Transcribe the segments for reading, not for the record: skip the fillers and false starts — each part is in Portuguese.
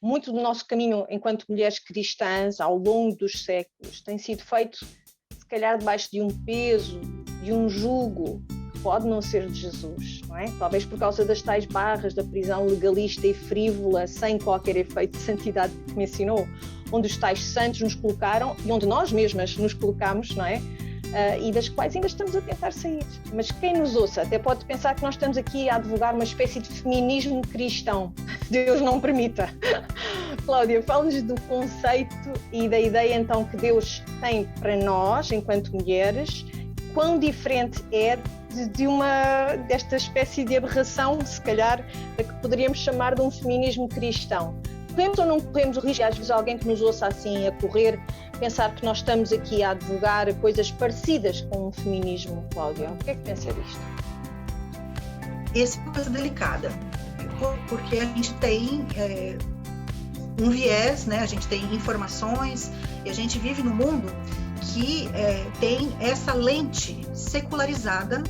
muito do nosso caminho enquanto mulheres cristãs, ao longo dos séculos, tem sido feito, se calhar, debaixo de um peso, de um jugo, que pode não ser de Jesus, não é? Talvez por causa das tais barras da prisão legalista e frívola, sem qualquer efeito de santidade que mencionou, onde os tais santos nos colocaram e onde nós mesmas nos colocamos, não é? E das quais ainda estamos a tentar sair. Mas quem nos ouça até pode pensar que nós estamos aqui a advogar uma espécie de feminismo cristão. Deus não permita. Cláudia, fala-nos do conceito e da ideia então que Deus tem para nós, enquanto mulheres, quão diferente é desta espécie de aberração, se calhar, a que poderíamos chamar de um feminismo cristão. Corremos ou não corremos o risco, às vezes alguém que nos ouça assim a correr, pensar que nós estamos aqui a advogar coisas parecidas com o feminismo, Cláudia? O que é que pensa disto? Essa é uma coisa delicada, porque a gente tem um viés, né? A gente tem informações, e a gente vive num mundo que tem essa lente secularizada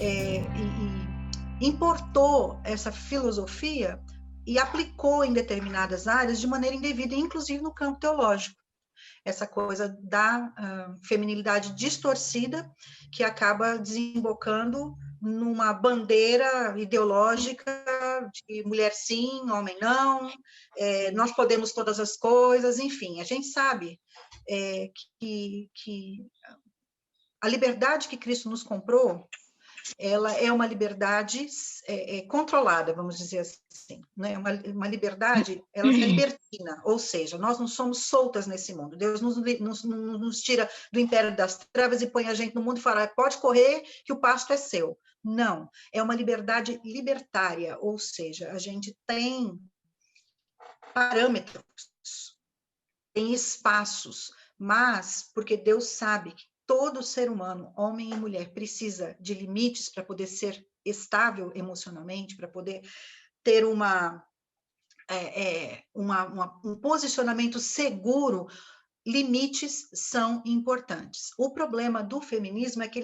e importou essa filosofia e aplicou em determinadas áreas de maneira indevida, inclusive no campo teológico. Essa coisa da feminilidade distorcida que acaba desembocando numa bandeira ideológica de mulher sim, homem não, nós podemos todas as coisas, enfim, a gente sabe que a liberdade que Cristo nos comprou, ela é uma liberdade controlada, vamos dizer assim, né? Uma liberdade, ela é libertina, ou seja, nós não somos soltas nesse mundo. Deus nos tira do império das trevas e põe a gente no mundo e fala, pode correr que o pasto é seu. Não, é uma liberdade libertária, ou seja, a gente tem parâmetros, tem espaços, mas porque Deus sabe que todo ser humano, homem e mulher, precisa de limites para poder ser estável emocionalmente, para poder ter um posicionamento seguro. Limites são importantes. O problema do feminismo é que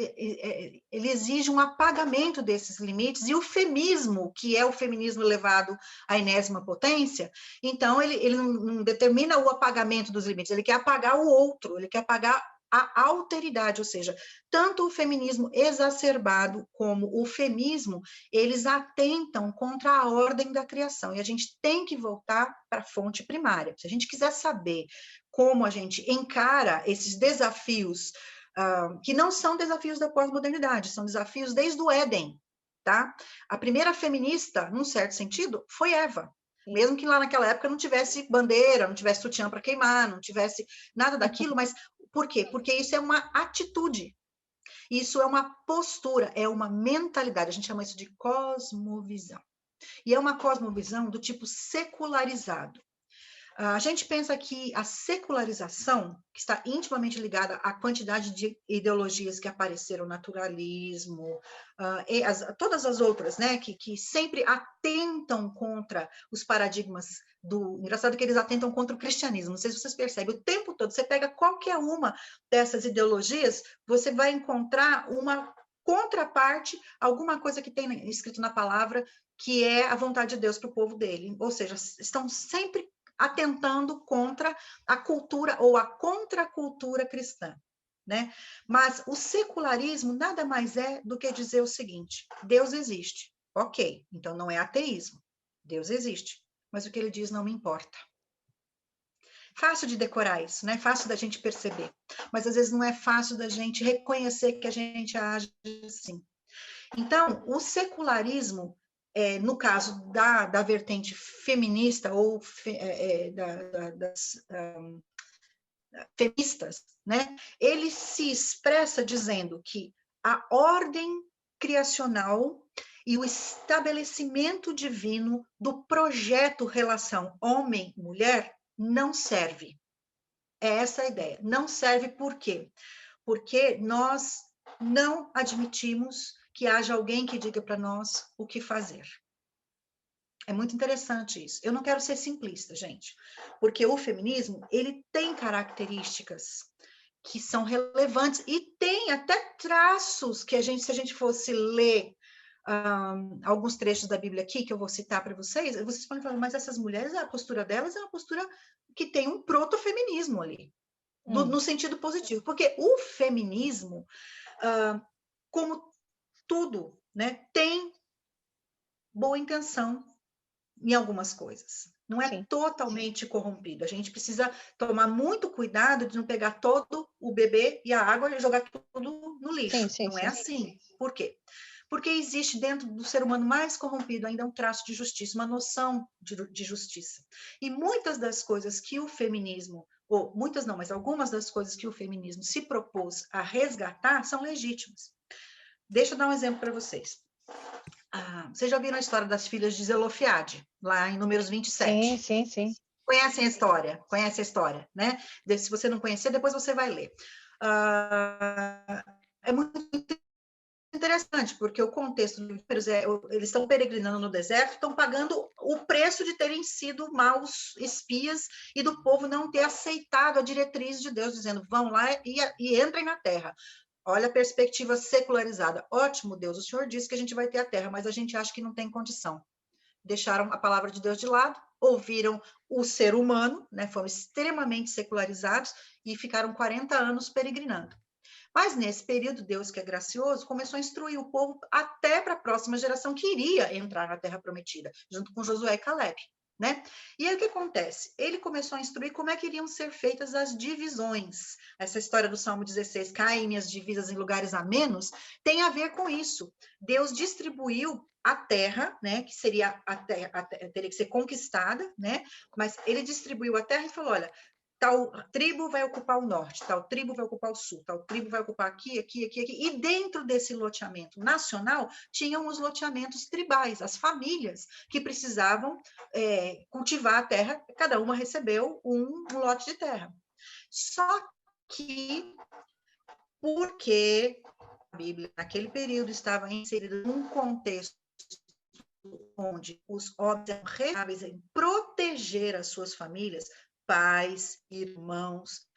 ele exige um apagamento desses limites, e o feminismo, que é o feminismo levado à enésima potência, então ele não determina o apagamento dos limites, ele quer apagar o outro, ele quer apagar a alteridade, ou seja, tanto o feminismo exacerbado como o feminismo, eles atentam contra a ordem da criação, e a gente tem que voltar para a fonte primária. Se a gente quiser saber como a gente encara esses desafios, que não são desafios da pós-modernidade, são desafios desde o Éden, tá? A primeira feminista, num certo sentido, foi Eva. Mesmo que lá naquela época não tivesse bandeira, não tivesse sutiã para queimar, não tivesse nada daquilo, mas por quê? Porque isso é uma atitude, isso é uma postura, é uma mentalidade, a gente chama isso de cosmovisão. E é uma cosmovisão do tipo secularizado. A gente pensa que a secularização, que está intimamente ligada à quantidade de ideologias que apareceram, naturalismo, todas as outras, né, que sempre atentam contra os paradigmas engraçado que eles atentam contra o cristianismo, não sei se vocês percebem, o tempo todo, você pega qualquer uma dessas ideologias, você vai encontrar uma contraparte, alguma coisa que tem escrito na palavra, que é a vontade de Deus para o povo dele, ou seja, estão sempre atentando contra a cultura ou a contracultura cristã, né? Mas o secularismo nada mais é do que dizer o seguinte: Deus existe, ok, então não é ateísmo, Deus existe, mas o que ele diz não me importa. Fácil de decorar isso, né? Fácil da gente perceber, mas às vezes não é fácil da gente reconhecer que a gente age assim. Então, o secularismo, no caso da vertente feminista ou das feministas, né, ele se expressa dizendo que a ordem criacional e o estabelecimento divino do projeto relação homem-mulher não serve. É essa a ideia. Não serve por quê? Porque nós não admitimos que haja alguém que diga para nós o que fazer. É muito interessante isso. Eu não quero ser simplista, gente, porque o feminismo, ele tem características que são relevantes e tem até traços que se a gente fosse ler alguns trechos da Bíblia aqui que eu vou citar para vocês, vocês podem falar, mas essas mulheres, a postura delas é uma postura que tem um protofeminismo ali, no sentido positivo, porque o feminismo, como tudo, né, tem boa intenção em algumas coisas. Não é totalmente corrompido. A gente precisa tomar muito cuidado de não pegar todo o bebê e a água e jogar tudo no lixo. Não é assim. Por quê? Porque existe dentro do ser humano mais corrompido ainda um traço de justiça, uma noção de justiça. E muitas das coisas que o feminismo, ou muitas não, mas algumas das coisas que o feminismo se propôs a resgatar são legítimas. Deixa eu dar um exemplo para vocês. Vocês já ouviram a história das filhas de Zelofiade, lá em Números 27? Sim. Conhecem a história? Conhece a história, né? Se você não conhecer, depois você vai ler. É muito interessante, porque o contexto do Números eles estão peregrinando no deserto, estão pagando o preço de terem sido maus espias e do povo não ter aceitado a diretriz de Deus, dizendo, vão lá e entrem na terra. Olha a perspectiva secularizada. Ótimo, Deus, o Senhor disse que a gente vai ter a terra, mas a gente acha que não tem condição. Deixaram a palavra de Deus de lado, ouviram o ser humano, né, foram extremamente secularizados e ficaram 40 anos peregrinando. Mas nesse período, Deus, que é gracioso, começou a instruir o povo até para a próxima geração que iria entrar na terra prometida, junto com Josué e Caleb. Né? E aí o que acontece? Ele começou a instruir como é que iriam ser feitas as divisões. Essa história do Salmo 16, caem minhas divisas em lugares amenos, tem a ver com isso. Deus distribuiu a terra, né, que seria a terra, teria que ser conquistada, né? Mas ele distribuiu a terra e falou, olha, tal tribo vai ocupar o norte, tal tribo vai ocupar o sul, tal tribo vai ocupar aqui. E dentro desse loteamento nacional, tinham os loteamentos tribais, as famílias que precisavam cultivar a terra, cada uma recebeu um lote de terra. Só que, porque a Bíblia, naquele período, estava inserida num contexto onde os homens eram responsáveis em proteger as suas famílias, pais, irmãos.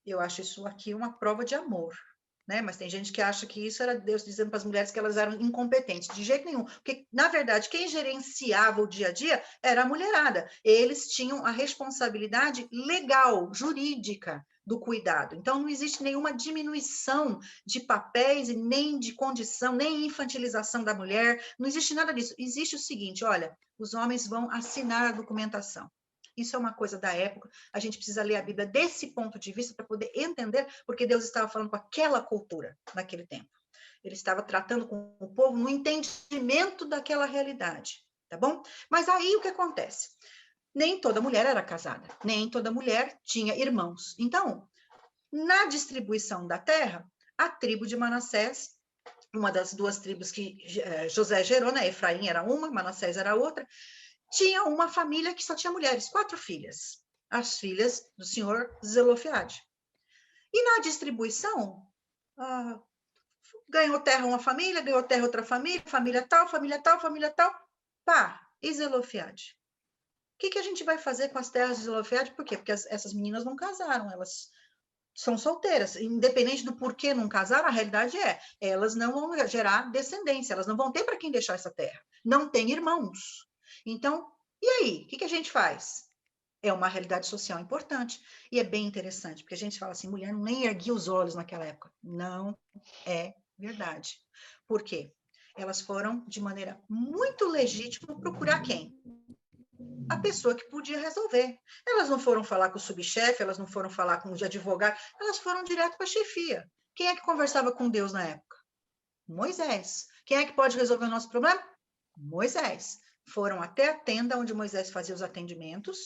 Eu acho isso aqui uma prova de amor, né? Mas tem gente que acha que isso era Deus dizendo para as mulheres que elas eram incompetentes. De jeito nenhum. Porque, na verdade, quem gerenciava o dia a dia era a mulherada. Eles tinham a responsabilidade legal, jurídica do cuidado. Então, não existe nenhuma diminuição de papéis e nem de condição, nem infantilização da mulher. Não existe nada disso. Existe o seguinte, olha, os homens vão assinar a documentação. Isso é uma coisa da época, a gente precisa ler a Bíblia desse ponto de vista para poder entender porque Deus estava falando com aquela cultura naquele tempo. Ele estava tratando com o povo no entendimento daquela realidade, tá bom? Mas aí o que acontece? Nem toda mulher era casada, nem toda mulher tinha irmãos. Então, na distribuição da terra, a tribo de Manassés, uma das duas tribos que José gerou, né? Efraim era uma, Manassés era outra, tinha uma família que só tinha mulheres, 4 filhas, as filhas do senhor Zelofiade. E na distribuição, ganhou terra uma família, ganhou terra outra família, família tal, pá, e Zelofiade. O que a gente vai fazer com as terras de Zelofiade? Por quê? Porque essas meninas não casaram, elas são solteiras, independente do porquê não casaram, a realidade elas não vão gerar descendência, elas não vão ter para quem deixar essa terra, não tem irmãos. Então, e aí? O que a gente faz? É uma realidade social importante. E é bem interessante, porque a gente fala assim, mulher nem erguia os olhos naquela época. Não é verdade. Por quê? Elas foram, de maneira muito legítima, procurar quem? A pessoa que podia resolver. Elas não foram falar com o subchefe, elas não foram falar com o advogado, elas foram direto para a chefia. Quem é que conversava com Deus na época? Moisés. Quem é que pode resolver o nosso problema? Moisés. Foram até a tenda onde Moisés fazia os atendimentos,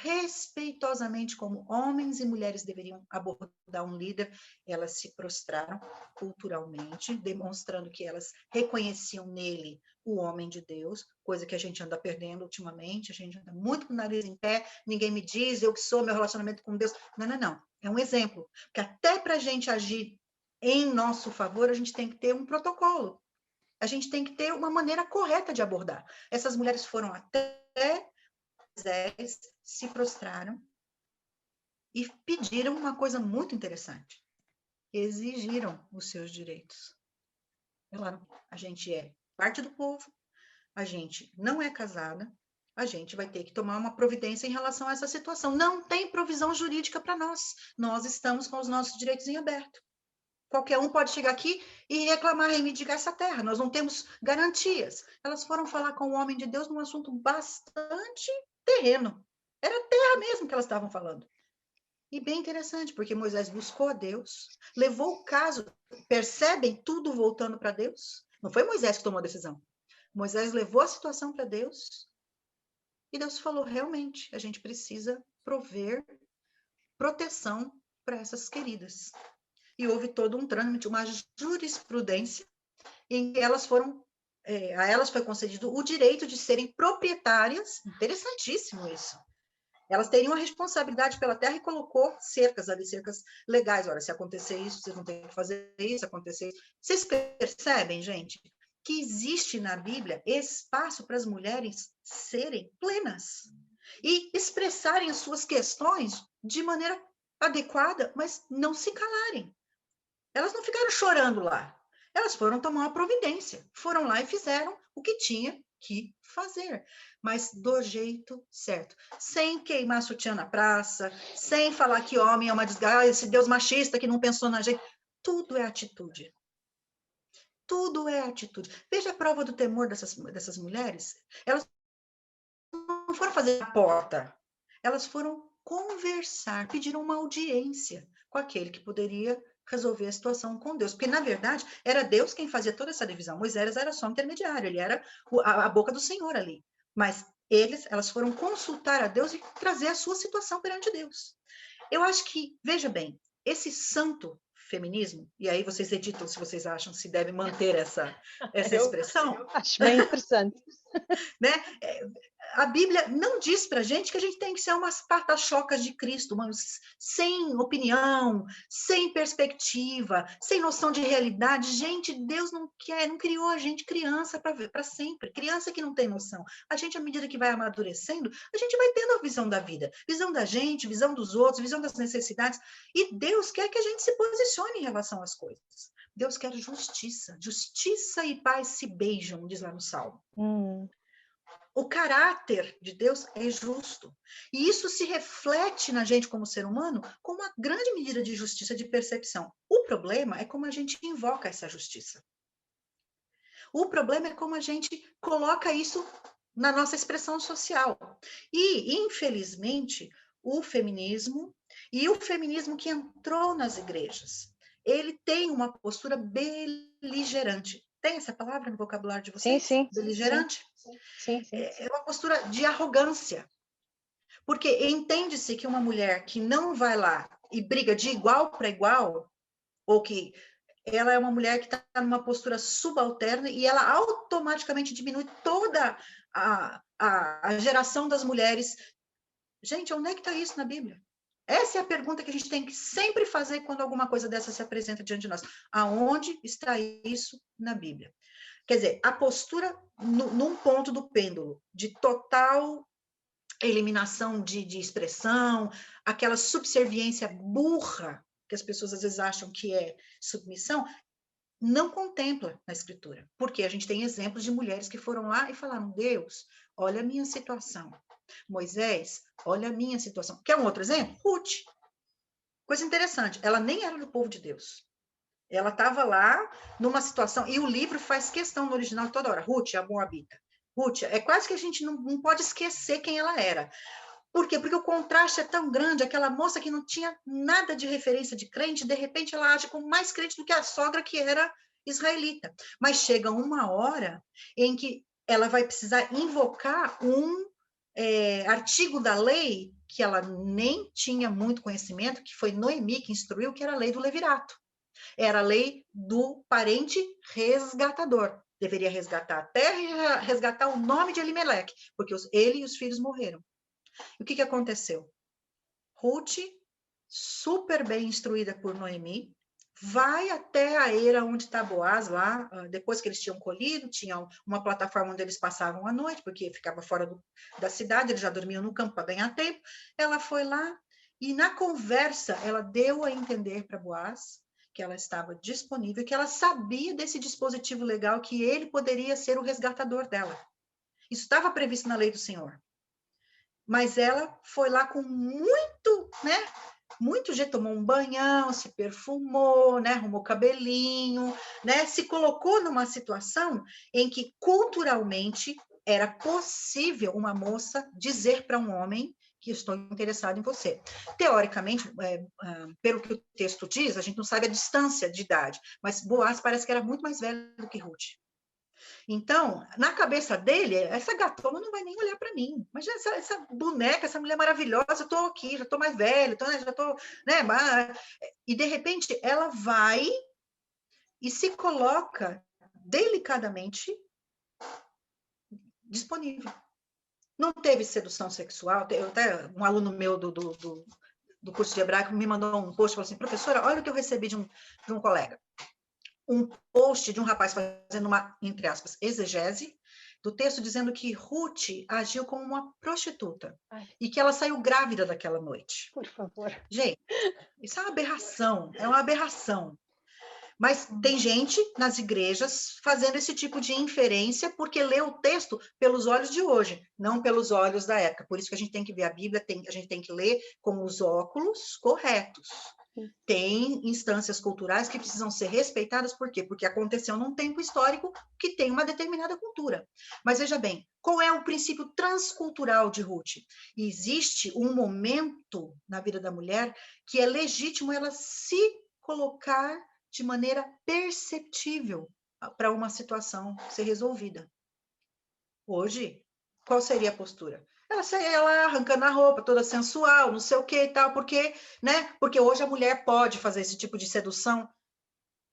respeitosamente como homens e mulheres deveriam abordar um líder, elas se prostraram culturalmente, demonstrando que elas reconheciam nele o homem de Deus, coisa que a gente anda perdendo ultimamente, a gente anda muito com o nariz em pé, ninguém me diz, eu que sou, meu relacionamento com Deus. Não. É um exemplo, porque até para a gente agir em nosso favor, a gente tem que ter um protocolo. A gente tem que ter uma maneira correta de abordar. Essas mulheres foram até Moisés, se prostraram e pediram uma coisa muito interessante. Exigiram os seus direitos. Falaram, a gente é parte do povo, a gente não é casada, a gente vai ter que tomar uma providência em relação a essa situação. Não tem provisão jurídica para nós. Nós estamos com os nossos direitos em aberto. Qualquer um pode chegar aqui e reclamar, reivindicar essa terra. Nós não temos garantias. Elas foram falar com o homem de Deus num assunto bastante terreno. Era terra mesmo que elas estavam falando. E bem interessante, porque Moisés buscou a Deus, levou o caso, percebem tudo voltando para Deus? Não foi Moisés que tomou a decisão. Moisés levou a situação para Deus e Deus falou, realmente, a gente precisa prover proteção para essas queridas. E houve todo um trâmite, uma jurisprudência, em que elas foram, a elas foi concedido o direito de serem proprietárias, interessantíssimo isso. Elas teriam a responsabilidade pela terra e colocou cercas ali, cercas legais. Olha, se acontecer isso, vocês não têm que fazer isso, acontecer isso. Vocês percebem, gente, que existe na Bíblia espaço para as mulheres serem plenas e expressarem as suas questões de maneira adequada, mas não se calarem. Elas não ficaram chorando lá. Elas foram tomar uma providência. Foram lá e fizeram o que tinha que fazer. Mas do jeito certo. Sem queimar sutiã na praça, sem falar que homem é uma desgraça, esse Deus machista que não pensou na gente. Tudo é atitude. Tudo é atitude. Veja a prova do temor dessas mulheres. Elas não foram fazer a porta. Elas foram conversar, pediram uma audiência com aquele que poderia resolver a situação com Deus. Porque, na verdade, era Deus quem fazia toda essa divisão. Moisés era só um intermediário, ele era a boca do Senhor ali. Mas elas foram consultar a Deus e trazer a sua situação perante Deus. Eu acho que, veja bem, esse santo feminismo, e aí vocês editam se vocês acham se deve manter essa expressão. Eu acho bem interessante. Né? A Bíblia não diz para a gente que a gente tem que ser umas pata-chocas de Cristo, sem opinião, sem perspectiva, sem noção de realidade. Gente, Deus não criou a gente criança para sempre, criança que não tem noção. A gente, à medida que vai amadurecendo, a gente vai tendo a visão da vida, visão da gente, visão dos outros, visão das necessidades, e Deus quer que a gente se posicione em relação às coisas. Deus quer justiça. Justiça e paz se beijam, diz lá no Salmo. O caráter de Deus é justo. E isso se reflete na gente como ser humano com uma grande medida de justiça de percepção. O problema é como a gente invoca essa justiça. O problema é como a gente coloca isso na nossa expressão social. E, infelizmente, o feminismo que entrou nas igrejas, ele tem uma postura beligerante. Tem essa palavra no vocabulário de vocês? Sim. Beligerante? Sim. É uma postura de arrogância. Porque entende-se que uma mulher que não vai lá e briga de igual para igual, ou que ela é uma mulher que está numa postura subalterna e ela automaticamente diminui toda a geração das mulheres. Gente, onde é que está isso na Bíblia? Essa é a pergunta que a gente tem que sempre fazer quando alguma coisa dessa se apresenta diante de nós. Aonde está isso na Bíblia? Quer dizer, a postura num ponto do pêndulo, de total eliminação de expressão, aquela subserviência burra, que as pessoas às vezes acham que é submissão, não contempla na Escritura. Porque a gente tem exemplos de mulheres que foram lá e falaram, Deus, olha a minha situação. Moisés, olha a minha situação. Quer um outro exemplo? Ruth. Coisa interessante, ela nem era do povo de Deus. Ela estava lá numa situação, e o livro faz questão no original toda hora. Ruth, a Moabita. Ruth, é quase que a gente não pode esquecer quem ela era. Por quê? Porque o contraste é tão grande, aquela moça que não tinha nada de referência de crente, de repente ela age como mais crente do que a sogra que era israelita. Mas chega uma hora em que ela vai precisar invocar um artigo da lei que ela nem tinha muito conhecimento, que foi Noemi que instruiu, que era a lei do levirato. Era a lei do parente resgatador. Deveria resgatar a terra e resgatar o nome de Elimeleque, porque ele e os filhos morreram. E o que aconteceu? Ruth, super bem instruída por Noemi, vai até a eira onde está Boaz, lá, depois que eles tinham colhido, tinha uma plataforma onde eles passavam a noite, porque ficava fora da cidade, eles já dormiam no campo para ganhar tempo. Ela foi lá e, na conversa, ela deu a entender para Boaz que ela estava disponível, que ela sabia desse dispositivo legal, que ele poderia ser o resgatador dela. Isso estava previsto na lei do Senhor. Mas ela foi lá com muito jeito, tomou um banhão, se perfumou, arrumou o cabelinho, se colocou numa situação em que culturalmente era possível uma moça dizer para um homem que estou interessado em você. Teoricamente, pelo que o texto diz, a gente não sabe a distância de idade, mas Boaz parece que era muito mais velho do que Ruth. Então, na cabeça dele, essa gatona não vai nem olhar para mim. Mas essa boneca, essa mulher maravilhosa, eu estou aqui, já estou mais velho, já estou, E, de repente, ela vai e se coloca delicadamente disponível. Não teve sedução sexual. Até um aluno meu do curso de hebraico me mandou um post e falou assim, professora, olha o que eu recebi de um colega. Um post de um rapaz fazendo uma, entre aspas, exegese do texto dizendo que Ruth agiu como uma prostituta. Ai. E que ela saiu grávida daquela noite. Por favor. Gente, isso é uma aberração. Mas tem gente nas igrejas fazendo esse tipo de inferência porque lê o texto pelos olhos de hoje, não pelos olhos da época. Por isso que a gente tem que ver a Bíblia, a gente tem que ler com os óculos corretos. Tem instâncias culturais que precisam ser respeitadas, por quê? Porque aconteceu num tempo histórico que tem uma determinada cultura. Mas veja bem, qual é o princípio transcultural de Ruth? Existe um momento na vida da mulher que é legítimo ela se colocar de maneira perceptível para uma situação ser resolvida. Hoje, qual seria a postura? Ela arrancando a roupa, toda sensual, não sei o que e tal, porque hoje a mulher pode fazer esse tipo de sedução.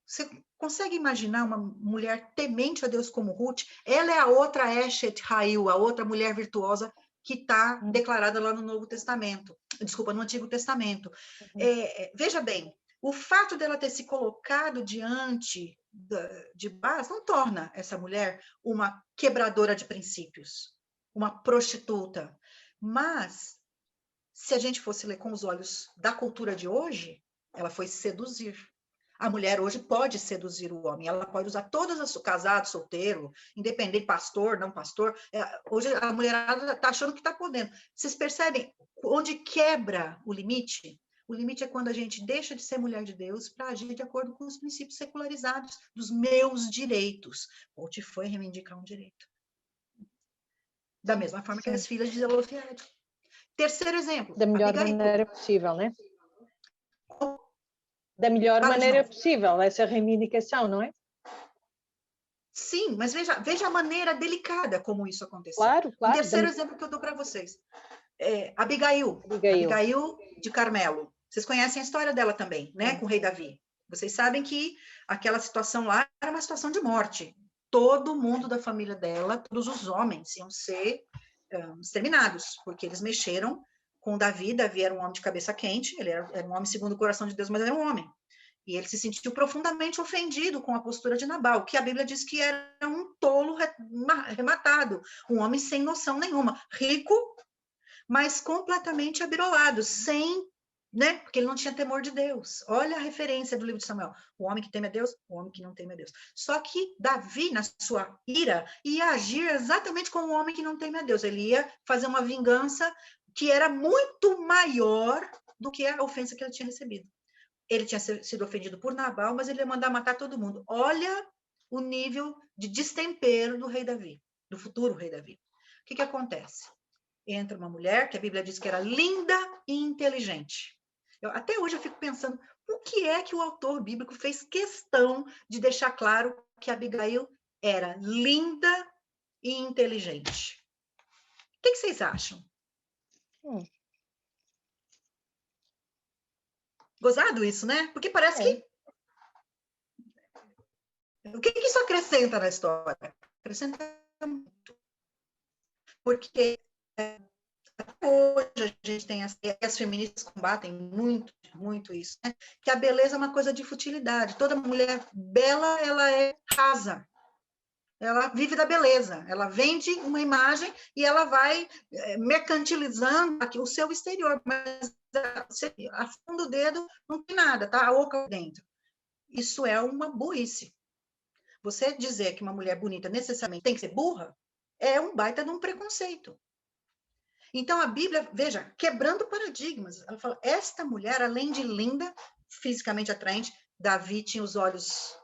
Você consegue imaginar uma mulher temente a Deus como Ruth? Ela é a outra Eshet Rail, a outra mulher virtuosa que está declarada lá no Novo Testamento. Desculpa, no Antigo Testamento. Veja bem, o fato dela ter se colocado diante de Boaz não torna essa mulher uma quebradora de princípios, uma prostituta. Mas, se a gente fosse ler com os olhos da cultura de hoje, ela foi seduzir. A mulher hoje pode seduzir o homem, ela pode usar todas as casado, solteiro, independente, pastor, não pastor. Hoje a mulherada está achando que está podendo. Vocês percebem onde quebra o limite? O limite é quando a gente deixa de ser mulher de Deus para agir de acordo com os princípios secularizados dos meus direitos. Ou te foi reivindicar um direito. Da mesma forma que as filhas de Zelofehad. Terceiro exemplo. Da melhor maneira possível, né? Da melhor maneira possível, essa reivindicação, não é? Sim, mas veja a maneira delicada como isso aconteceu. Claro. O terceiro exemplo que eu dou para vocês. Abigail de Carmelo. Vocês conhecem a história dela também, né? Com o rei Davi. Vocês sabem que aquela situação lá era uma situação de morte. Todo mundo da família dela, todos os homens iam ser exterminados, porque eles mexeram com Davi. Davi era um homem de cabeça quente, ele era um homem segundo o coração de Deus, mas era um homem. E ele se sentiu profundamente ofendido com a postura de Nabal, que a Bíblia diz que era um tolo rematado, um homem sem noção nenhuma, rico, mas completamente abirolado, porque ele não tinha temor de Deus. Olha a referência do livro de Samuel. O homem que teme a Deus, o homem que não teme a Deus. Só que Davi, na sua ira, ia agir exatamente como o homem que não teme a Deus. Ele ia fazer uma vingança que era muito maior do que a ofensa que ele tinha recebido. Ele tinha sido ofendido por Nabal, mas ele ia mandar matar todo mundo. Olha o nível de destempero do rei Davi, do futuro rei Davi. O que acontece? Entra uma mulher que a Bíblia diz que era linda e inteligente. Até hoje eu fico pensando, o que é que o autor bíblico fez questão de deixar claro que Abigail era linda e inteligente? O que vocês acham? Gozado isso, né? Porque parece que... O que isso acrescenta na história? Acrescenta muito. Porque hoje a gente tem as feministas combatem muito isso, né? Que a beleza é uma coisa de futilidade. Toda mulher bela, ela é rasa. Ela vive da beleza. Ela vende uma imagem e ela vai mercantilizando aqui o seu exterior. Mas você afunda o dedo, não tem nada, tá? A oca dentro. Isso é uma burrice. Você dizer que uma mulher bonita necessariamente tem que ser burra é um baita de um preconceito. Então, a Bíblia, veja, quebrando paradigmas, ela fala, esta mulher, além de linda, fisicamente atraente, Davi tinha os olhos,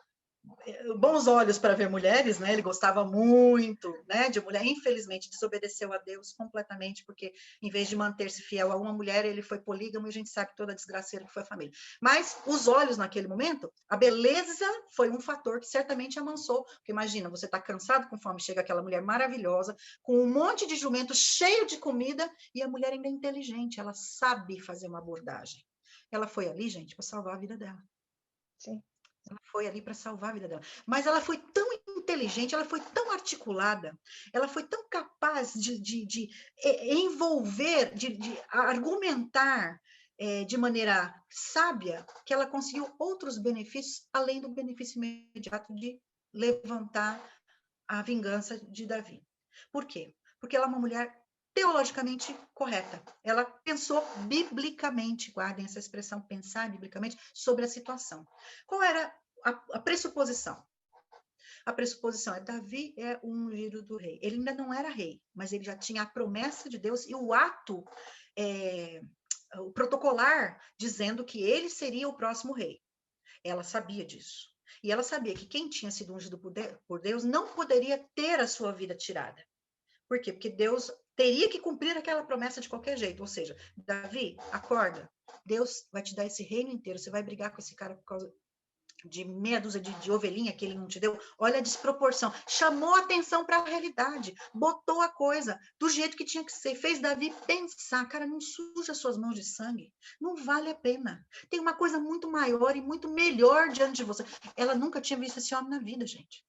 bons olhos para ver mulheres, né? Ele gostava muito, né, de mulher. Infelizmente, desobedeceu a Deus completamente, porque em vez de manter-se fiel a uma mulher, ele foi polígamo e a gente sabe toda a desgraceira que foi a família. Mas os olhos naquele momento, a beleza foi um fator que certamente amansou. Porque imagina, você está cansado com fome, chega aquela mulher maravilhosa, com um monte de jumento cheio de comida, e a mulher ainda é inteligente, ela sabe fazer uma abordagem. Ela foi ali, gente, para salvar a vida dela. Sim. Ela foi ali para salvar a vida dela. Mas ela foi tão inteligente, ela foi tão articulada, ela foi tão capaz de envolver, de argumentar de maneira sábia, que ela conseguiu outros benefícios, além do benefício imediato de levantar a vingança de Davi. Por quê? Porque ela é uma mulher teologicamente correta. Ela pensou biblicamente, guardem essa expressão, pensar biblicamente, sobre a situação. Qual era a pressuposição? A pressuposição é Davi é o ungido do rei. Ele ainda não era rei, mas ele já tinha a promessa de Deus e o ato, o protocolar, dizendo que ele seria o próximo rei. Ela sabia disso. E ela sabia que quem tinha sido ungido por Deus não poderia ter a sua vida tirada. Por quê? Porque Deus teria que cumprir aquela promessa de qualquer jeito. Ou seja, Davi, acorda. Deus vai te dar esse reino inteiro. Você vai brigar com esse cara por causa de meia dúzia de ovelhinha que ele não te deu. Olha a desproporção. Chamou a atenção para a realidade. Botou a coisa do jeito que tinha que ser. Fez Davi pensar. Cara, não suja suas mãos de sangue. Não vale a pena. Tem uma coisa muito maior e muito melhor diante de você. Ela nunca tinha visto esse homem na vida, gente.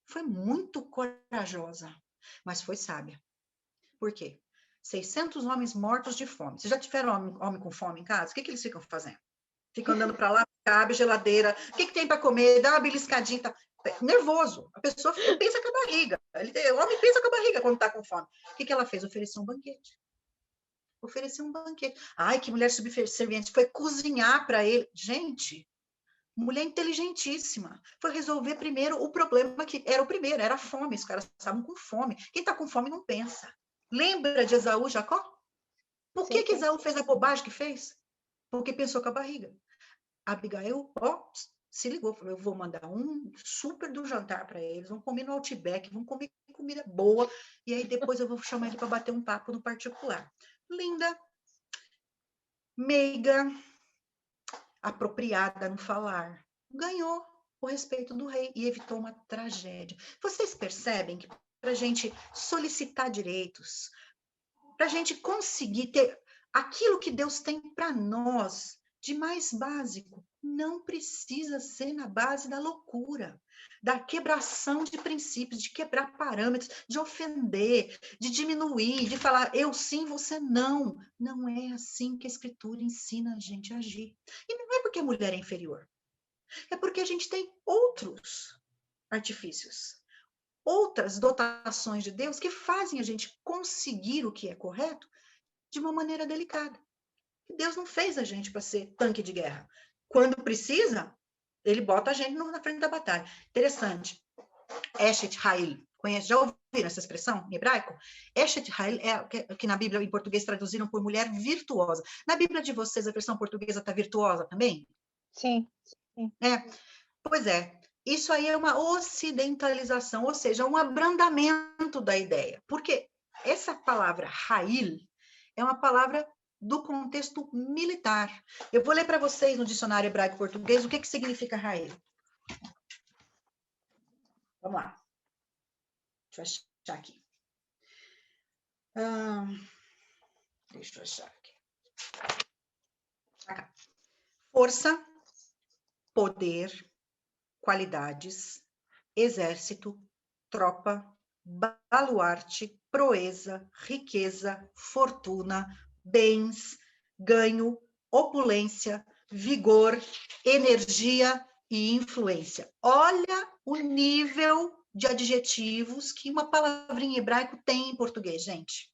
Foi muito corajosa, mas foi sábia. Por quê? 600 homens mortos de fome. Vocês já tiveram homem com fome em casa? O que eles ficam fazendo? Ficam andando para lá, cabe, geladeira. O que tem para comer? Dá uma beliscadinha. Tá. Nervoso. A pessoa pensa com a barriga. O homem pensa com a barriga quando está com fome. O que ela fez? Ofereceu um banquete. Ofereceu um banquete. Ai, que mulher subserviente. Foi cozinhar para ele. Gente, mulher inteligentíssima. Foi resolver primeiro o problema que era o primeiro, era a fome. Os caras estavam com fome. Quem está com fome não pensa. Lembra de Esaú e Jacó? Por que Esaú fez a bobagem que fez? Porque pensou com a barriga. Abigail, se ligou, falou, eu vou mandar um super do jantar para eles, vão comer no Outback, vão comer comida boa, e aí depois eu vou chamar ele para bater um papo no particular. Linda, meiga, apropriada no falar, ganhou o respeito do rei e evitou uma tragédia. Vocês percebem que para a gente solicitar direitos, para a gente conseguir ter aquilo que Deus tem para nós de mais básico, não precisa ser na base da loucura, da quebração de princípios, de quebrar parâmetros, de ofender, de diminuir, de falar eu sim, você não. Não é assim que a Escritura ensina a gente a agir. E não é porque a mulher é inferior, é porque a gente tem outros artifícios, outras dotações de Deus que fazem a gente conseguir o que é correto de uma maneira delicada. Deus não fez a gente para ser tanque de guerra. Quando precisa, ele bota a gente na frente da batalha. Interessante. Eshet Ha'il. Já ouviram essa expressão em hebraico? Eshet Ha'il é que na Bíblia em português traduziram por mulher virtuosa. Na Bíblia de vocês, a versão portuguesa está virtuosa também? Sim. Pois é. Isso aí é uma ocidentalização, ou seja, um abrandamento da ideia. Porque essa palavra Ha'il é uma palavra do contexto militar. Eu vou ler para vocês no dicionário hebraico-português o que significa Ha'il. Vamos lá. Deixa eu achar aqui. Deixa eu achar aqui. Força, poder, qualidades, exército, tropa, baluarte, proeza, riqueza, fortuna, bens, ganho, opulência, vigor, energia e influência. Olha o nível de adjetivos que uma palavrinha em hebraico tem em português, gente.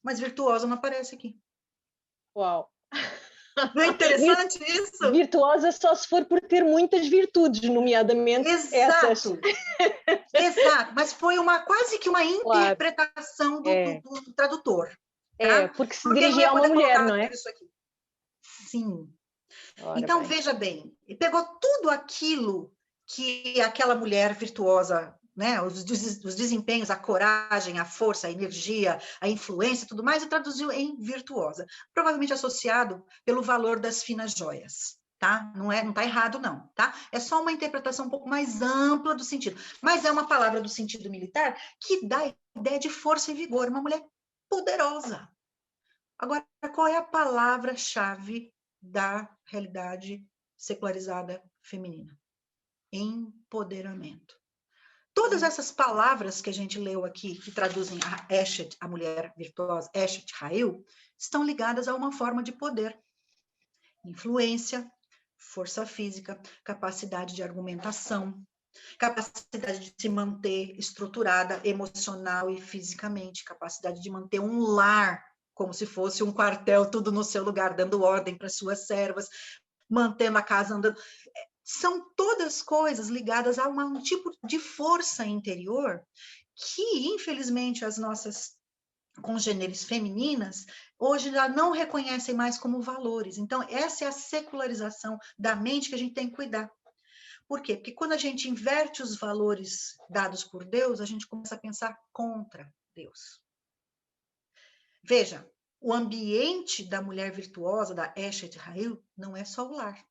Mas virtuosa não aparece aqui. Uau! Não é interessante isso? Virtuosa só se for por ter muitas virtudes, nomeadamente essas. Exato, exato. Mas foi quase que uma Claro, interpretação do tradutor, tá? porque se Porque não dirigia ia a uma poder mulher, colocar não é? isso aqui. Sim. Ora Então, bem. veja bem, ele pegou tudo aquilo que aquela mulher virtuosa, né, os desempenhos, a coragem, a força, a energia, a influência, tudo mais, e traduziu em virtuosa, provavelmente associado pelo valor das finas joias, tá? Não tá errado não, tá? É só uma interpretação um pouco mais ampla do sentido, mas é uma palavra do sentido militar que dá a ideia de força e vigor, uma mulher poderosa. Agora, qual é a palavra-chave da realidade secularizada feminina? Empoderamento. Todas essas palavras que a gente leu aqui, que traduzem a Eshet, a mulher virtuosa, Eshet Ha'il, estão ligadas a uma forma de poder. Influência, força física, capacidade de argumentação, capacidade de se manter estruturada emocional e fisicamente, capacidade de manter um lar como se fosse um quartel, tudo no seu lugar, dando ordem para suas servas, mantendo a casa andando. São todas coisas ligadas a um tipo de força interior que, infelizmente, as nossas congêneres femininas hoje já não reconhecem mais como valores. Então, essa é a secularização da mente que a gente tem que cuidar. Por quê? Porque quando a gente inverte os valores dados por Deus, a gente começa a pensar contra Deus. Veja, o ambiente da mulher virtuosa, da Eshet Ha'il, não é só o lar.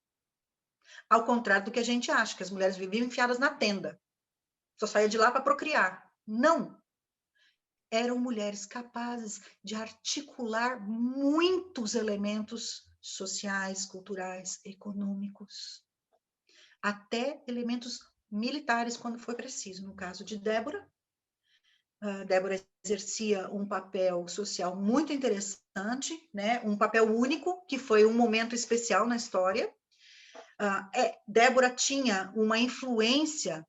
Ao contrário do que a gente acha, que as mulheres viviam enfiadas na tenda. Só saía de lá para procriar. Não. Eram mulheres capazes de articular muitos elementos sociais, culturais, econômicos. Até elementos militares, quando foi preciso. No caso de Débora, Débora exercia um papel social muito interessante, né? Um papel único, que foi um momento especial na história. Débora tinha uma influência,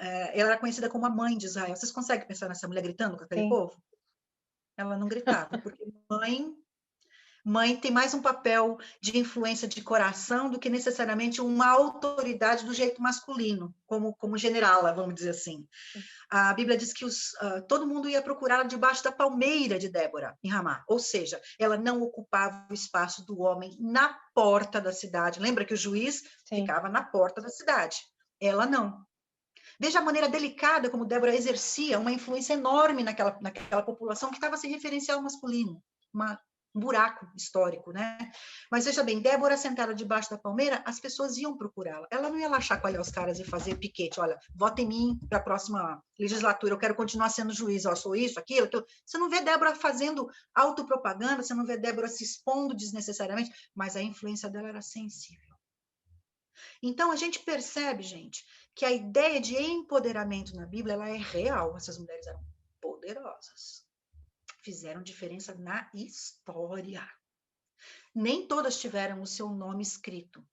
ela era conhecida como a mãe de Israel. Vocês conseguem pensar nessa mulher gritando com aquele povo? Ela não gritava, porque mãe tem mais um papel de influência de coração do que necessariamente uma autoridade do jeito masculino, como generala, vamos dizer assim. A Bíblia diz que todo mundo ia procurá-la debaixo da palmeira de Débora, em Ramá. Ou seja, ela não ocupava o espaço do homem na porta da cidade. Lembra que o juiz ficava na porta da cidade? Ela não. Veja a maneira delicada como Débora exercia uma influência enorme naquela população que estava sem referencial masculino. Um buraco histórico, né? Mas veja bem, Débora sentada debaixo da palmeira, as pessoas iam procurá-la. Ela não ia lá chacoalhar os caras e fazer piquete. Olha, vota em mim para a próxima legislatura, eu quero continuar sendo juiz, eu sou isso, aquilo. Você não vê Débora fazendo autopropaganda, você não vê Débora se expondo desnecessariamente, mas a influência dela era sensível. Então, a gente percebe, gente, que a ideia de empoderamento na Bíblia, ela é real. Essas mulheres eram poderosas. Fizeram diferença na história. Nem todas tiveram o seu nome escrito.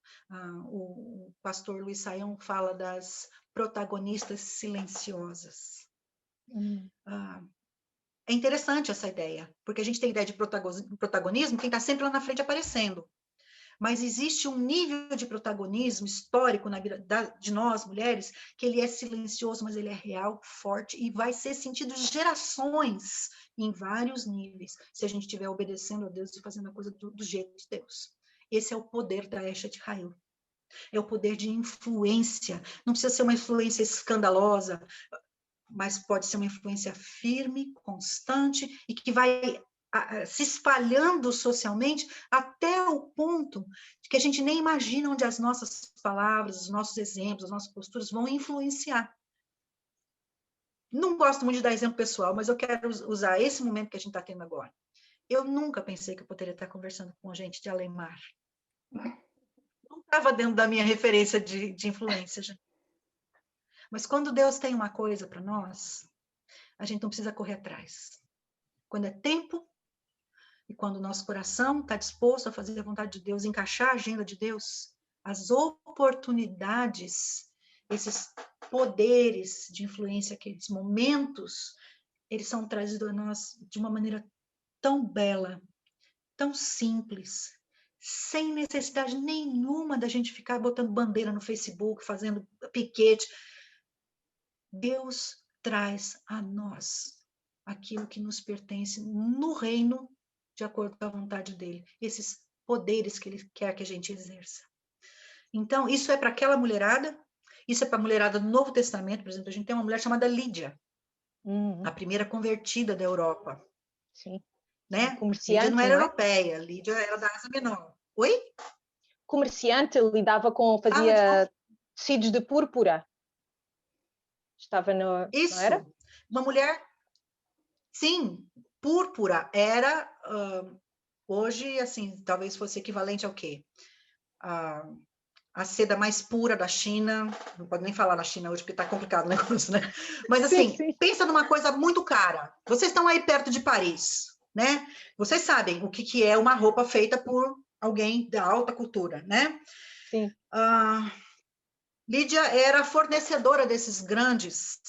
O pastor Luiz Saião fala das protagonistas silenciosas. É interessante essa ideia, porque a gente tem ideia de protagonismo, quem está sempre lá na frente aparecendo. Mas existe um nível de protagonismo histórico na vida de nós, mulheres, que ele é silencioso, mas ele é real, forte, e vai ser sentido gerações em vários níveis, se a gente estiver obedecendo a Deus e fazendo a coisa do jeito de Deus. Esse é o poder da Eshet Ha'il. É o poder de influência. Não precisa ser uma influência escandalosa, mas pode ser uma influência firme, constante, e que vai se espalhando socialmente até o ponto de que a gente nem imagina onde as nossas palavras, os nossos exemplos, as nossas posturas vão influenciar. Não gosto muito de dar exemplo pessoal, mas eu quero usar esse momento que a gente está tendo agora. Eu nunca pensei que eu poderia estar conversando com gente de além-mar. Não estava dentro da minha referência de influência, gente. Mas quando Deus tem uma coisa para nós, a gente não precisa correr atrás. Quando é tempo, e quando o nosso coração está disposto a fazer a vontade de Deus, encaixar a agenda de Deus, as oportunidades, esses poderes de influência, aqueles momentos, eles são trazidos a nós de uma maneira tão bela, tão simples, sem necessidade nenhuma da gente ficar botando bandeira no Facebook, fazendo piquete. Deus traz a nós aquilo que nos pertence no reino, de acordo com a vontade dele, esses poderes que ele quer que a gente exerça. Então, isso é para aquela mulherada, isso é para a mulherada do Novo Testamento. Por exemplo, a gente tem uma mulher chamada Lídia, a primeira convertida da Europa. Sim. Né? Comerciante, Lídia não era não é? europeia, Lídia era da Ásia Menor. Oi? Comerciante, lidava com, fazia tecidos de púrpura. Estava no... Isso. Não era? Uma mulher, sim, púrpura era, hoje, assim, talvez fosse equivalente ao quê? A seda mais pura da China, não pode nem falar na China hoje, porque está complicado o negócio, né? Mas, assim, sim. pensa numa coisa muito cara. Vocês estão aí perto de Paris, né? Vocês sabem o que é uma roupa feita por alguém da alta cultura, né? Sim. Lídia era fornecedora desses grandes,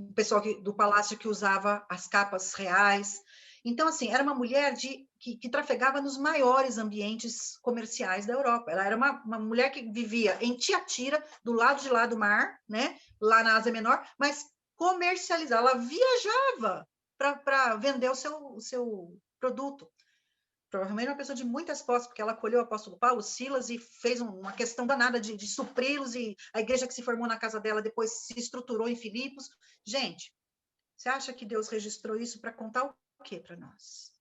o pessoal do palácio que usava as capas reais. Então, assim, era uma mulher que trafegava nos maiores ambientes comerciais da Europa. Ela era uma mulher que vivia em Tiatira, do lado de lá do mar, né? Lá na Ásia Menor, mas comercializava. Ela viajava para vender o seu produto. Provavelmente uma pessoa de muitas posses, porque ela acolheu o apóstolo Paulo, Silas, e fez uma questão danada de supri-los, e a igreja que se formou na casa dela depois se estruturou em Filipos. Gente, você acha que Deus registrou isso para contar o quê para nós?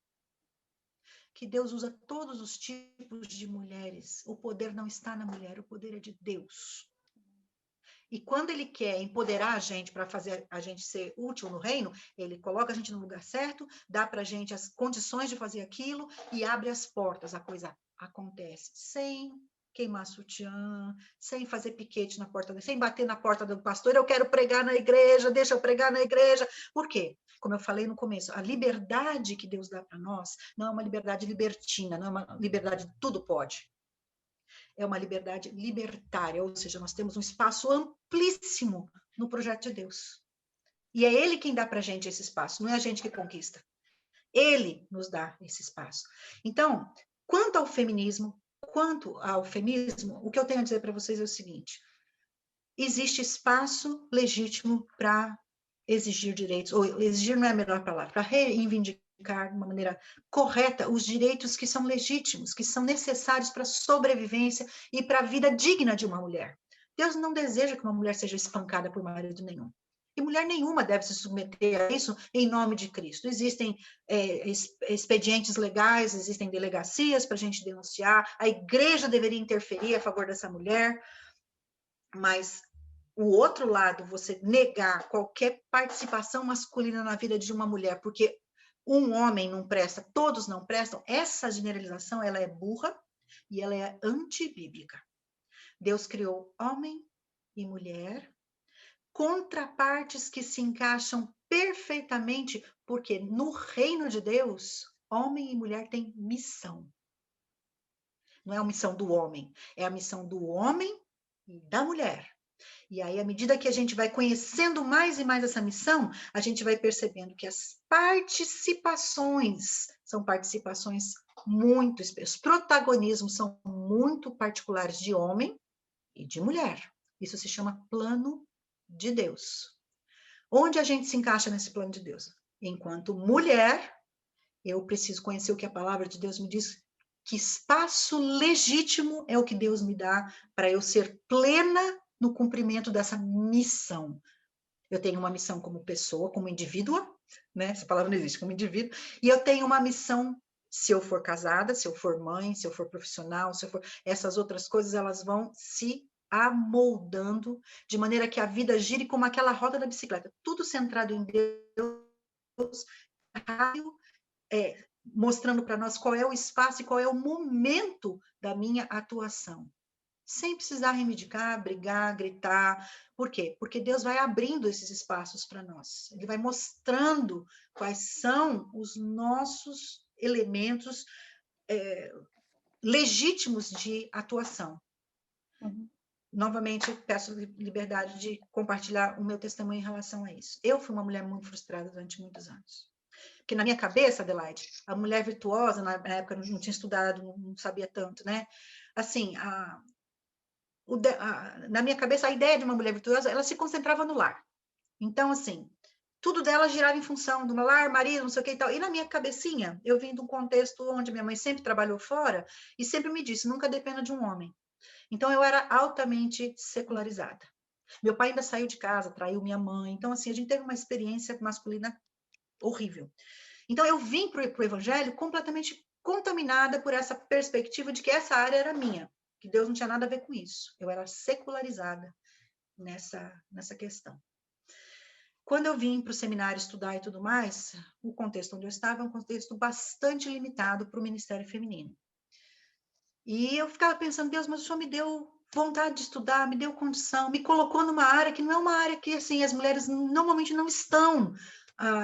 Que Deus usa todos os tipos de mulheres. O poder não está na mulher, o poder é de Deus. E quando ele quer empoderar a gente para fazer a gente ser útil no reino, ele coloca a gente no lugar certo, dá para a gente as condições de fazer aquilo e abre as portas. A coisa acontece sem queimar sutiã, sem fazer piquete na porta, sem bater na porta do pastor. Eu quero pregar na igreja, deixa eu pregar na igreja. Por quê? Como eu falei no começo, a liberdade que Deus dá para nós não é uma liberdade libertina, não é uma liberdade de tudo pode. É uma liberdade libertária, ou seja, nós temos um espaço amplíssimo no projeto de Deus. E é Ele quem dá para a gente esse espaço, não é a gente que conquista. Ele nos dá esse espaço. Então, quanto ao feminismo, o que eu tenho a dizer para vocês é o seguinte: existe espaço legítimo para exigir direitos, ou exigir não é a melhor palavra, para reivindicar de uma maneira correta os direitos que são legítimos, que são necessários para a sobrevivência e para a vida digna de uma mulher. Deus não deseja que uma mulher seja espancada por marido nenhum. E mulher nenhuma deve se submeter a isso em nome de Cristo. Existem expedientes legais, existem delegacias para a gente denunciar, a igreja deveria interferir a favor dessa mulher, mas o outro lado, você negar qualquer participação masculina na vida de uma mulher, porque um homem não presta, todos não prestam, essa generalização, ela é burra e ela é antibíblica. Deus criou homem e mulher, contrapartes que se encaixam perfeitamente, porque no reino de Deus, homem e mulher têm missão. Não é a missão do homem, é a missão do homem e da mulher. E aí, à medida que a gente vai conhecendo mais e mais essa missão, a gente vai percebendo que as participações são participações muito específicas. Os protagonismos são muito particulares de homem e de mulher. Isso se chama plano de Deus. Onde a gente se encaixa nesse plano de Deus? Enquanto mulher, eu preciso conhecer o que a palavra de Deus me diz, que espaço legítimo é o que Deus me dá para eu ser plena no cumprimento dessa missão. Eu tenho uma missão como pessoa, como indivídua, né? Essa palavra não existe, como indivíduo, e eu tenho uma missão, se eu for casada, se eu for mãe, se eu for profissional, se eu for... essas outras coisas, elas vão se amoldando, de maneira que a vida gire como aquela roda da bicicleta, tudo centrado em Deus, mostrando para nós qual é o espaço e qual é o momento da minha atuação. Sem precisar reivindicar, brigar, gritar. Por quê? Porque Deus vai abrindo esses espaços para nós. Ele vai mostrando quais são os nossos elementos legítimos de atuação. Novamente, peço liberdade de compartilhar o meu testemunho em relação a isso. Eu fui uma mulher muito frustrada durante muitos anos. Porque na minha cabeça, Adelaide, a mulher virtuosa, na época eu não tinha estudado, não sabia tanto, né? Assim, na minha cabeça, a ideia de uma mulher virtuosa, ela se concentrava no lar. Então, assim, tudo dela girava em função do meu lar, marido, não sei o que e tal. E na minha cabecinha, eu vim de um contexto onde minha mãe sempre trabalhou fora e sempre me disse, nunca dependa de um homem. Então, eu era altamente secularizada. Meu pai ainda saiu de casa, traiu minha mãe. Então, assim, a gente teve uma experiência masculina horrível. Então, eu vim para o evangelho completamente contaminada por essa perspectiva de que essa área era minha, que Deus não tinha nada a ver com isso. Eu era secularizada nessa questão. Quando eu vim para o seminário estudar e tudo mais, o contexto onde eu estava é um contexto bastante limitado para o ministério feminino. E eu ficava pensando, Deus, mas o Senhor me deu vontade de estudar, me deu condição, me colocou numa área que não é uma área que, assim, as mulheres normalmente não estão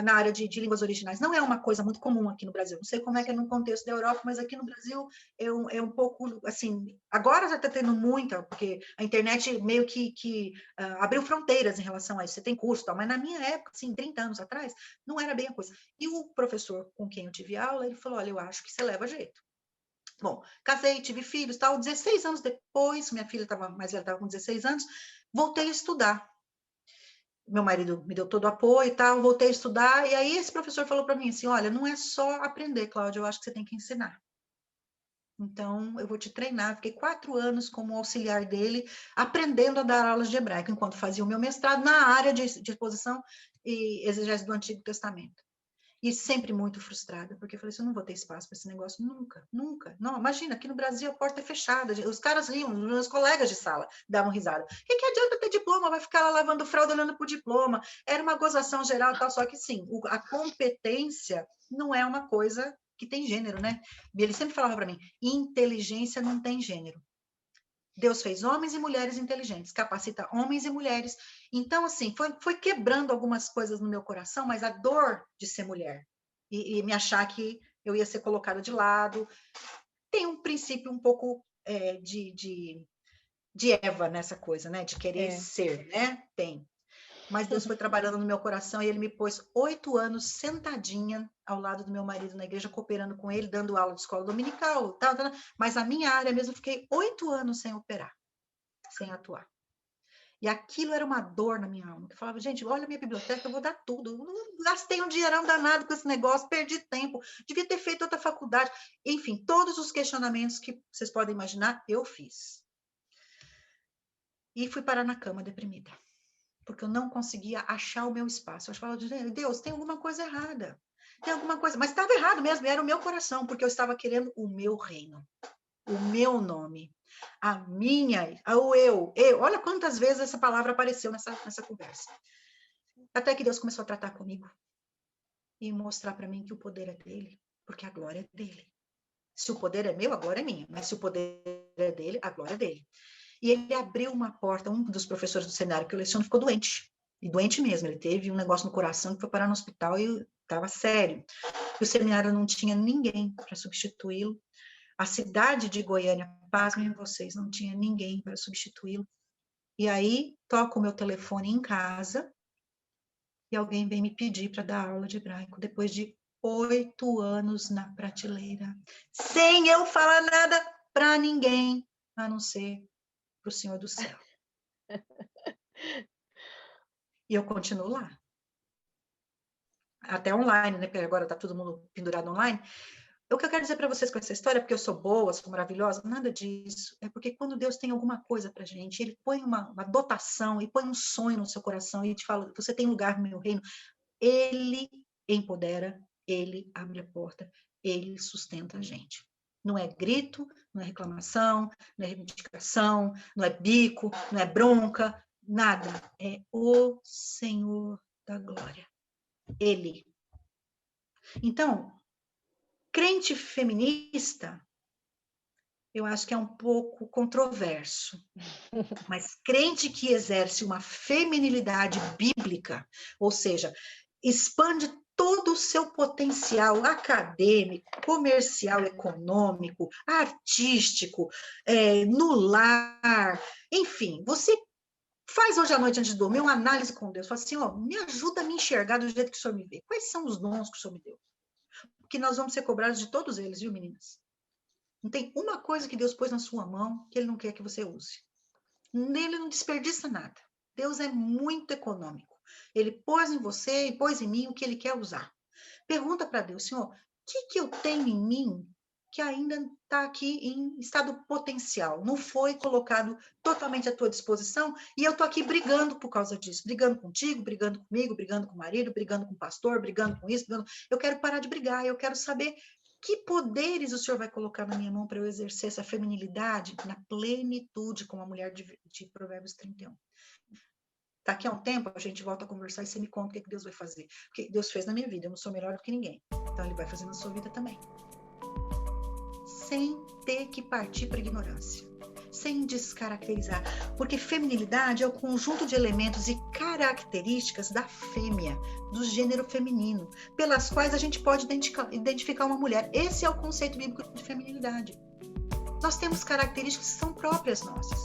na área de línguas originais. Não é uma coisa muito comum aqui no Brasil. Não sei como é que é no contexto da Europa, mas aqui no Brasil é um pouco, assim, agora já está tendo muita, porque a internet meio que abriu fronteiras em relação a isso. Você tem curso e tal, mas na minha época, assim, 30 anos atrás, não era bem a coisa. E o professor com quem eu tive aula, ele falou, olha, eu acho que você leva jeito. Bom, casei, tive filhos, tal, 16 anos depois, minha filha estava mais velha, estava com 16 anos, voltei a estudar. Meu marido me deu todo o apoio e tal, voltei a estudar, e aí esse professor falou para mim assim, olha, não é só aprender, Cláudia, eu acho que você tem que ensinar. Então, eu vou te treinar. Fiquei 4 anos como auxiliar dele, aprendendo a dar aulas de hebraico, enquanto fazia o meu mestrado na área de exposição e exegese do Antigo Testamento. E sempre muito frustrada, porque eu falei assim, eu não vou ter espaço para esse negócio nunca, nunca. Não, imagina, aqui no Brasil a porta é fechada, os caras riam, meus colegas de sala davam risada. O que adianta ter diploma? Vai ficar lá lavando fralda olhando pro diploma. Era uma gozação geral e tal, só que sim, a competência não é uma coisa que tem gênero, né? E ele sempre falava para mim, inteligência não tem gênero. Deus fez homens e mulheres inteligentes, capacita homens e mulheres. Então, assim, foi quebrando algumas coisas no meu coração, mas a dor de ser mulher e me achar que eu ia ser colocada de lado. Tem um princípio um pouco de Eva nessa coisa, né? De querer ser, né? Tem. Mas Deus foi trabalhando no meu coração e ele me pôs 8 anos sentadinha ao lado do meu marido na igreja, cooperando com ele, dando aula de escola dominical, tal. Mas a minha área mesmo, eu fiquei 8 anos sem operar, sem atuar. E aquilo era uma dor na minha alma. Eu falava, gente, olha a minha biblioteca, eu vou dar tudo. Eu não gastei um dinheirão danado com esse negócio, perdi tempo, devia ter feito outra faculdade. Enfim, todos os questionamentos que vocês podem imaginar, eu fiz. E fui parar na cama deprimida, porque eu não conseguia achar o meu espaço. Eu falava, Deus, tem alguma coisa errada. Tem alguma coisa, mas estava errado mesmo, era o meu coração, porque eu estava querendo o meu reino, o meu nome, a minha, o eu. Olha quantas vezes essa palavra apareceu nessa conversa. Até que Deus começou a tratar comigo e mostrar para mim que o poder é dele, porque a glória é dele. Se o poder é meu, a glória é minha, mas se o poder é dele, a glória é dele. E ele abriu uma porta, um dos professores do seminário que eu leciono ficou doente, e doente mesmo, ele teve um negócio no coração que foi parar no hospital e estava sério. E o seminário não tinha ninguém para substituí-lo. A cidade de Goiânia, pasmem vocês, não tinha ninguém para substituí-lo. E aí, toco o meu telefone em casa e alguém vem me pedir para dar aula de hebraico, depois de 8 anos na prateleira, sem eu falar nada para ninguém, a não ser para o Senhor do céu. E eu continuo lá. Até online, né? Porque agora está todo mundo pendurado online. O que eu quero dizer para vocês com essa história, porque eu sou boa, sou maravilhosa, nada disso. É porque quando Deus tem alguma coisa para gente, Ele põe uma dotação e põe um sonho no seu coração e te fala, você tem lugar no meu reino. Ele empodera, Ele abre a porta, Ele sustenta a gente. Não é grito, não é reclamação, não é reivindicação, não é bico, não é bronca, nada. É o Senhor da glória. Ele. Então, crente feminista, eu acho que é um pouco controverso, mas crente que exerce uma feminilidade bíblica, ou seja, expande todo o seu potencial acadêmico, comercial, econômico, artístico, no lar, enfim, você Faz hoje à noite, antes de dormir, uma análise com Deus. Fala assim, ó, me ajuda a me enxergar do jeito que o Senhor me vê. Quais são os dons que o Senhor me deu? Porque nós vamos ser cobrados de todos eles, viu, meninas? Não tem uma coisa que Deus pôs na sua mão que Ele não quer que você use. Nele não desperdiça nada. Deus é muito econômico. Ele pôs em você e pôs em mim o que Ele quer usar. Pergunta para Deus, Senhor, o que eu tenho em mim que ainda está aqui em estado potencial, não foi colocado totalmente à tua disposição, e eu estou aqui brigando por causa disso, brigando contigo, brigando comigo, brigando com o marido, brigando com o pastor, brigando com isso, eu quero parar de brigar, eu quero saber que poderes o Senhor vai colocar na minha mão para eu exercer essa feminilidade na plenitude, como a mulher de Provérbios 31. Daqui a um tempo, a gente volta a conversar e você me conta o que Deus vai fazer. Porque Deus fez na minha vida, eu não sou melhor do que ninguém. Então, Ele vai fazer na sua vida também. Sem ter que partir para a ignorância. Sem descaracterizar. Porque feminilidade é o conjunto de elementos e características da fêmea, do gênero feminino, pelas quais a gente pode identificar uma mulher. Esse é o conceito bíblico de feminilidade. Nós temos características que são próprias nossas,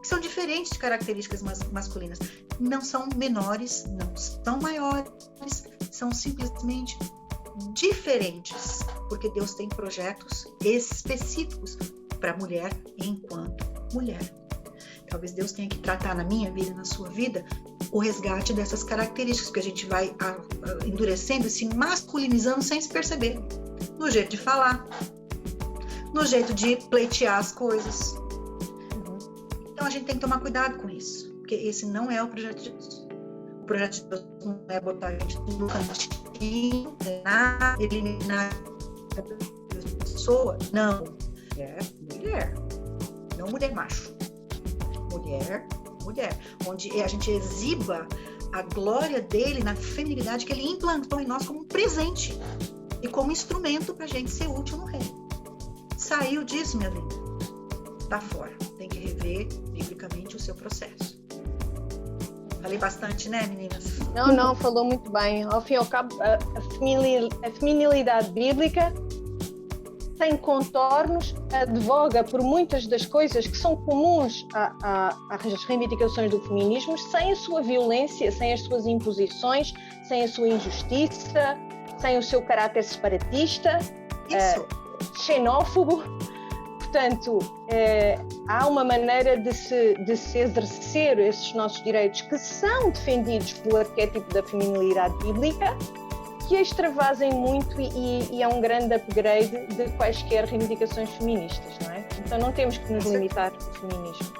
que são diferentes de características masculinas. Não são menores, não são maiores, são simplesmente diferentes, porque Deus tem projetos específicos para a mulher enquanto mulher. Talvez Deus tenha que tratar na minha vida, na sua vida, o resgate dessas características, que a gente vai endurecendo e se masculinizando sem se perceber, no jeito de falar, no jeito de pleitear as coisas. Então a gente tem que tomar cuidado com isso, porque esse não é o projeto de Deus. O projeto de Deus não é botar a gente no cantinho, eliminar a pessoa. Não. É mulher. Não mulher macho. Mulher. Onde a gente exiba a glória dele na feminilidade que ele implantou em nós como um presente e como instrumento para a gente ser útil no reino. Saiu disso, minha linda? Tá fora. Tem que rever biblicamente o seu processo. Falei bastante, né, meninas? Não, falou muito bem. Ao fim e ao cabo, a feminilidade bíblica sem contornos, advoga por muitas das coisas que são comuns às reivindicações do feminismo, sem a sua violência, sem as suas imposições, sem a sua injustiça, sem o seu caráter separatista, xenófobo. Portanto, há uma maneira de se exercer esses nossos direitos que são defendidos pelo arquétipo da feminilidade bíblica, que extravasem muito e é um grande upgrade de quaisquer reivindicações feministas, não é? Então não temos que nos limitar ao feminismo.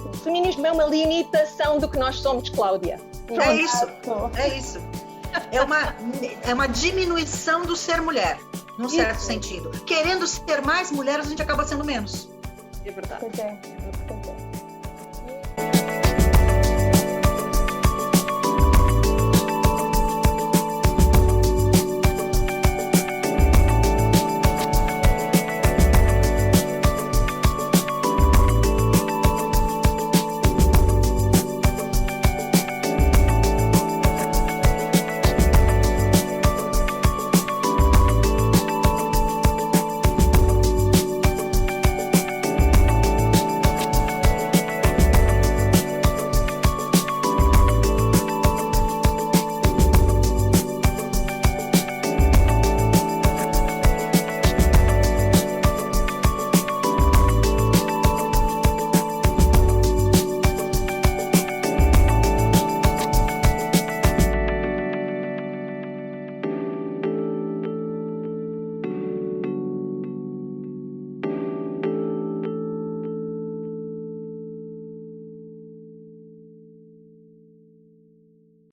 O feminismo é uma limitação do que nós somos, Cláudia. É isso. É uma diminuição do ser mulher, num certo sentido. Querendo ser mais mulheres, a gente acaba sendo menos. É verdade.